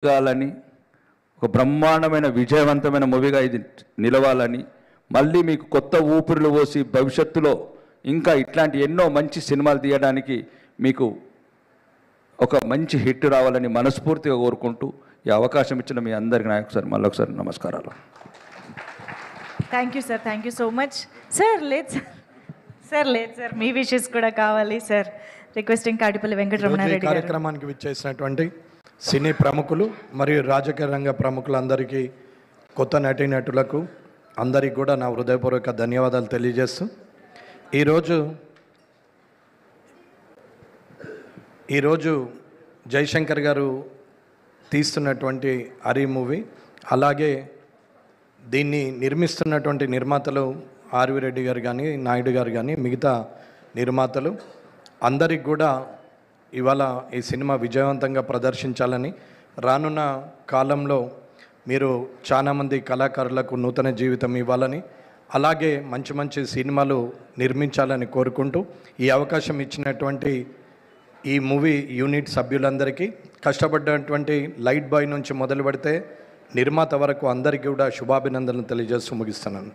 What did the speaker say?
కావాలని, ఒక బ్రహ్మాండమైన విజయవంతమైన మూవీగా ఇది నిలవాలని, మళ్ళీ మీకు కొత్త ఊపిరులు పోసి భవిష్యత్తులో ఇంకా ఇట్లాంటి ఎన్నో మంచి సినిమాలు తీయడానికి మీకు ఒక మంచి హిట్ రావాలని మనస్ఫూర్తిగా కోరుకుంటూ ఈ అవకాశం ఇచ్చిన మీ అందరికీ నాయకు మళ్ళీ ఒకసారి నమస్కారాలు. Thank you sir, thank you so much sir. లేదు సార్ మీ విషెస్ కూడా కావాలి సార్. రిక్వెస్టింగ్ కాటిపల్లి వెంకటరమణారెడ్డి గారు. కార్యక్రమానికి విచ్చేసినటువంటి సినీ ప్రముఖులు మరియు రాజకీయ రంగ ప్రముఖులందరికీ, కొత్త నటీనటులకు అందరికీ కూడా నా హృదయపూర్వక ధన్యవాదాలు తెలియజేస్తూ, ఈరోజు జయశంకర్ గారు తీస్తున్నటువంటి హరి మూవీ, అలాగే దీన్ని నిర్మిస్తున్నటువంటి నిర్మాతలు ఆర్వి రెడ్డి గారు కానీ, నాయుడు గారు కానీ, మిగతా నిర్మాతలు అందరికి కూడా ఇవాళ ఈ సినిమా విజయవంతంగా ప్రదర్శించాలని, రానున్న కాలంలో మీరు చాలామంది కళాకారులకు నూతన జీవితం ఇవ్వాలని, అలాగే మంచి మంచి సినిమాలు నిర్మించాలని కోరుకుంటూ, ఈ అవకాశం ఇచ్చినటువంటి ఈ మూవీ యూనిట్ సభ్యులందరికీ, కష్టపడ్డటువంటి లైట్ బాయ్ నుంచి మొదలు పెడితే నిర్మాత వరకు అందరికీ కూడా శుభాభినందనలు తెలియజేస్తూ ముగిస్తున్నాను.